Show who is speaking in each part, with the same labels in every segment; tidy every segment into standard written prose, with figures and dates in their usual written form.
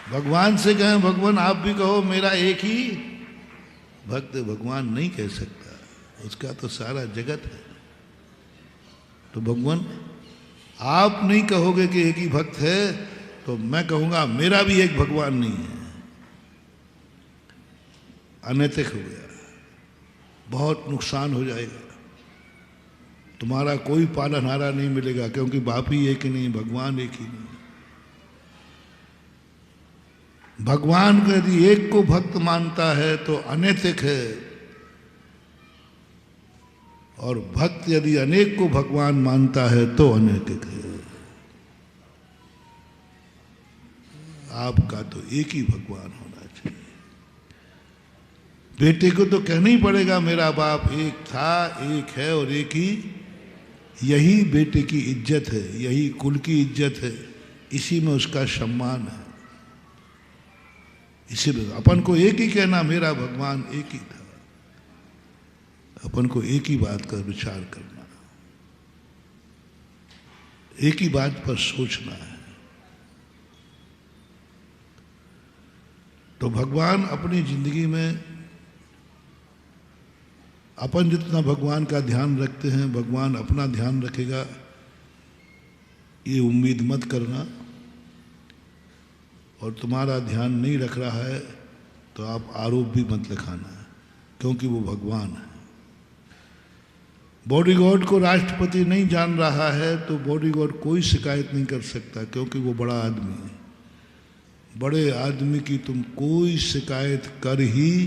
Speaker 1: भगवान से कहें भगवान आप भी कहो मेरा एक ही भक्त, भगवान नहीं कह सकता, उसका तो सारा जगत है। तो भगवान आप नहीं कहोगे कि एक ही भक्त है, तो मैं कहूंगा मेरा भी एक भगवान नहीं है। अनैतिक हो गया, बहुत नुकसान हो जाएगा, तुम्हारा कोई पालनहारा नहीं मिलेगा, क्योंकि बाप ही एक ही नहीं, भगवान एक ही नहीं। भगवान को यदि एक को भक्त मानता है तो अनैतिक है, और भक्त यदि अनेक को भगवान मानता है तो अनैतिक है। आपका तो एक ही भगवान होना चाहिए। बेटे को तो कहना ही पड़ेगा मेरा बाप एक था, एक है और एक ही। यही बेटे की इज्जत है, यही कुल की इज्जत है, इसी में उसका सम्मान है। इसीलिए अपन को एक ही कहना मेरा भगवान एक ही था। अपन को एक ही बात का विचार करना, एक ही बात पर सोचना है। तो भगवान अपनी जिंदगी में अपन जितना भगवान का ध्यान रखते हैं, भगवान अपना ध्यान रखेगा, ये उम्मीद मत करना। और तुम्हारा ध्यान नहीं रख रहा है तो आप आरोप भी मत लिखाना, क्योंकि वो भगवान है। बॉडीगार्ड को राष्ट्रपति नहीं जान रहा है तो बॉडीगार्ड कोई शिकायत नहीं कर सकता, क्योंकि वो बड़ा आदमी है। बड़े आदमी की तुम कोई शिकायत कर ही,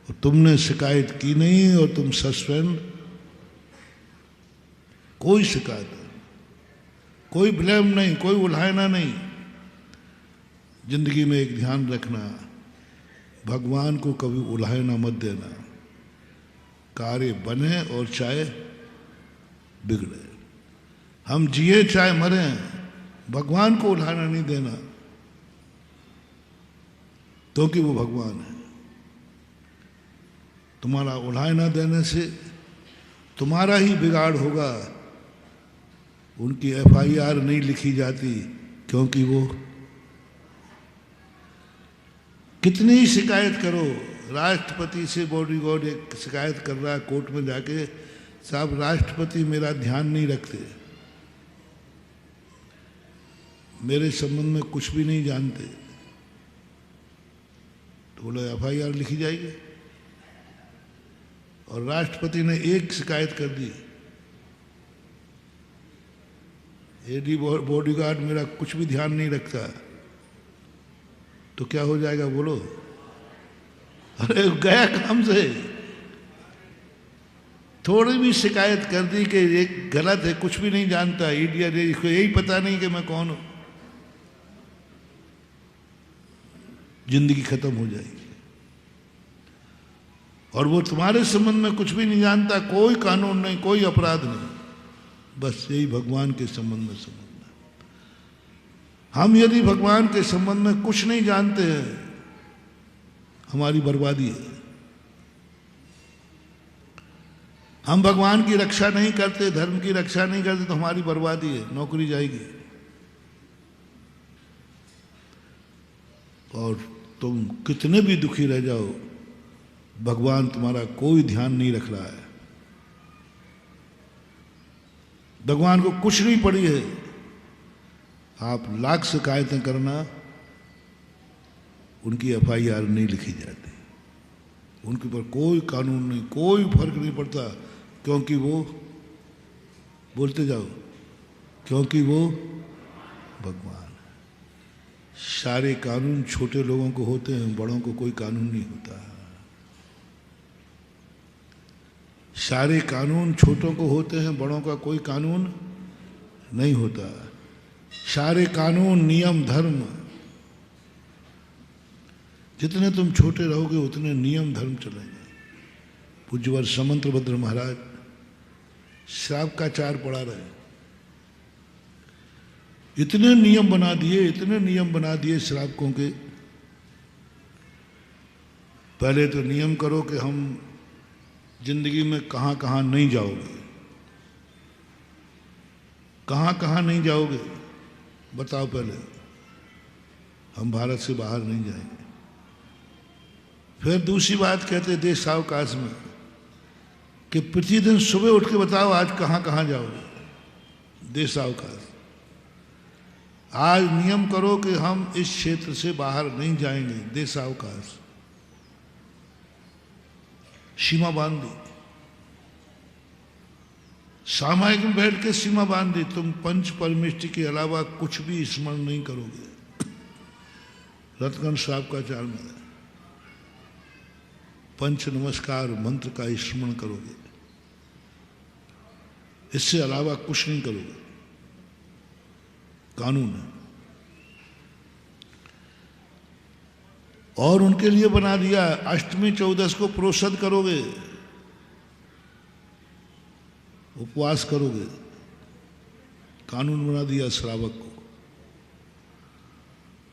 Speaker 1: और तुमने शिकायत की नहीं और तुम सस्पेंड, कोई शिकायत नहीं, कोई ब्लेम नहीं, कोई उल्हाना नहीं। जिंदगी में एक ध्यान रखना, भगवान को कभी उल्हाना मत देना। कार्य बने और चाहे बिगड़े, हम जिए चाहे मरे, भगवान को उल्हाना नहीं देना, क्योंकि वो भगवान है। तुम्हारा उल्हाना देने से तुम्हारा ही बिगाड़ होगा। उनकी एफआईआर नहीं लिखी जाती, क्योंकि वो कितनी ही शिकायत करो, राष्ट्रपति से बॉडीगार्ड एक शिकायत कर रहा है कोर्ट में जाके, साहब राष्ट्रपति मेरा ध्यान नहीं रखते, मेरे संबंध में कुछ भी नहीं जानते, तो बोले एफआईआर लिखी जाएगी। और राष्ट्रपति ने एक शिकायत कर दी, एडी बॉडीगार्ड मेरा कुछ भी ध्यान नहीं रखता, तो क्या हो जाएगा बोलो? अरे गया काम से। थोड़ी भी शिकायत कर दी कि ये गलत है, कुछ भी नहीं जानता, इडियट है, इसको यही पता नहीं कि मैं कौन हूं, जिंदगी खत्म हो जाएगी। और वो तुम्हारे संबंध में कुछ भी नहीं जानता, कोई कानून नहीं, कोई अपराध नहीं, बस यही भगवान के संबंध में समझना। हम यदि भगवान के संबंध में कुछ नहीं जानते हैं, हमारी बर्बादी है। हम भगवान की रक्षा नहीं करते, धर्म की रक्षा नहीं करते, तो हमारी बर्बादी है, नौकरी जाएगी। और तुम कितने भी दुखी रह जाओ, भगवान तुम्हारा कोई ध्यान नहीं रख रहा है। भगवान को कुछ नहीं पड़ी है, आप लाख शिकायतें करना, उनकी एफआईआर नहीं लिखी जाती, उनके ऊपर कोई कानून नहीं, कोई फर्क नहीं पड़ता, क्योंकि वो, बोलते जाओ, क्योंकि वो भगवान है। सारे कानून छोटे लोगों को होते हैं, बड़ों को कोई कानून नहीं होता। सारे कानून छोटों को होते हैं, बड़ों का कोई कानून नहीं होता। सारे कानून, नियम, धर्म, जितने तुम छोटे रहोगे उतने नियम धर्म चलेंगे। पूज्यवर समंतभद्र महाराज श्राप का चार पढ़ा रहे, इतने नियम बना दिए, इतने नियम बना दिए श्रावकों के। पहले तो नियम करो कि हम जिंदगी में कहाँ कहाँ नहीं जाओगे, कहाँ कहाँ नहीं जाओगे, बताओ पहले। हम भारत से बाहर नहीं जाएंगे। फिर दूसरी बात कहते देशावकाश में कि प्रतिदिन सुबह उठ के बताओ आज कहाँ कहाँ जाओगे। देशावकाश, आज नियम करो कि हम इस क्षेत्र से बाहर नहीं जाएंगे। देशावकाश, सीमा बांध दी। सामायिक में बैठ के सीमा बांध दी, तुम पंच परमेष्टि के अलावा कुछ भी स्मरण नहीं करोगे। रत्नगंज साहब का चार में पंच नमस्कार मंत्र का स्मरण करोगे, इससे अलावा कुछ नहीं करोगे। कानून है। और उनके लिए बना दिया अष्टमी चौदस को प्रोषद करोगे, उपवास करोगे। कानून बना दिया श्रावक को।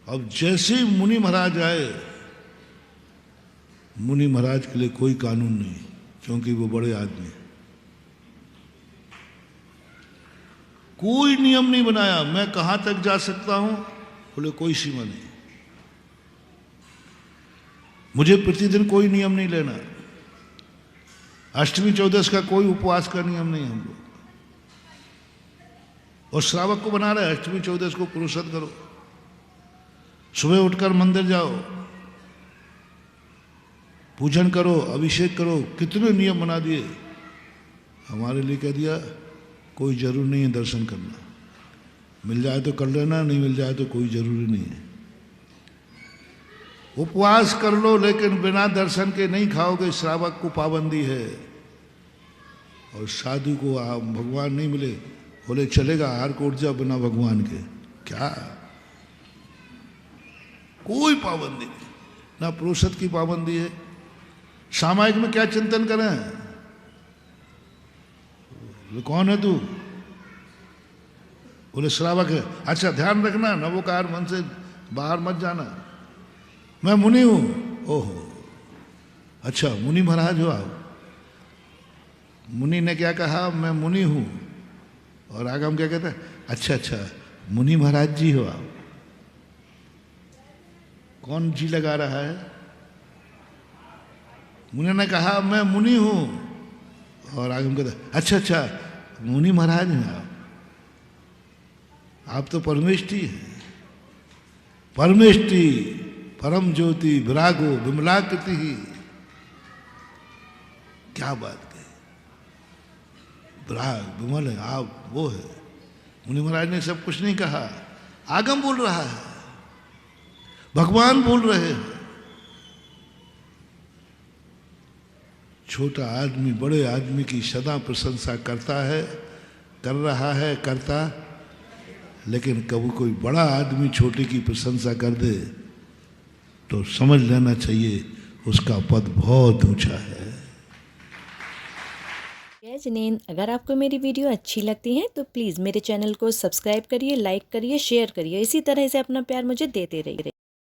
Speaker 1: अब जैसे ही मुनि महाराज आए, मुनि महाराज के लिए कोई कानून नहीं, क्योंकि वो बड़े आदमी हैं। कोई नियम नहीं बनाया, मैं कहां तक जा सकता हूं, बोले कोई सीमा नहीं। मुझे प्रतिदिन कोई नियम नहीं लेना। अष्टमी चौदस का कोई उपवास का नियम नहीं हम लोग। और श्रावक को बना रहे अष्टमी चौदस को पुरुषद करो, सुबह उठकर मंदिर जाओ, पूजन करो, अभिषेक करो। कितने नियम बना दिए। हमारे लिए कह दिया कोई जरूर नहीं है दर्शन करना, मिल जाए तो कर लेना, नहीं मिल जाए तो कोई जरूरी नहीं है। उपवास कर लो लेकिन बिना दर्शन के नहीं खाओगे, श्रावक को पाबंदी है। और साधु को भगवान नहीं मिले, बोले चलेगा हार कोट जा बिना भगवान के। क्या कोई पाबंदी नहीं, ना प्रोषद की पाबंदी है। सामायिक में क्या चिंतन करें, कौन है तू, बोले श्रावक है। अच्छा ध्यान रखना नवोकार मन से बाहर मत जाना, मैं मुनि हूं। ओहो अच्छा मुनि महाराज हो आप। मुनि ने क्या कहा, मैं मुनि हूं। और आगे हम क्या कहते हैं, अच्छा अच्छा मुनि महाराज जी हो आप। कौन जी लगा रहा है। मुनि ने कहा मैं मुनि हूं, और आगे हम कहते हैं अच्छा अच्छा मुनि महाराज हैं आप तो परमेष्टि हैं। परमेष्टि परम ज्योति विरागो विमलाकृति ही। क्या बात कही, विराग विमल है आप, वो है। मुनि महाराज ने सब कुछ नहीं कहा, आगम बोल रहा है, भगवान बोल रहे हैं। छोटा आदमी बड़े आदमी की सदा प्रशंसा करता है, कर रहा है, करता। लेकिन कभी कोई बड़ा आदमी छोटे की प्रशंसा कर दे तो समझ लेना चाहिए उसका पद बहुत ऊंचा है।
Speaker 2: जय जिनेंद्र, अगर आपको मेरी वीडियो अच्छी लगती है तो प्लीज़ मेरे चैनल को सब्सक्राइब करिए, लाइक करिए, शेयर करिए। इसी तरह से अपना प्यार मुझे देते रहिए।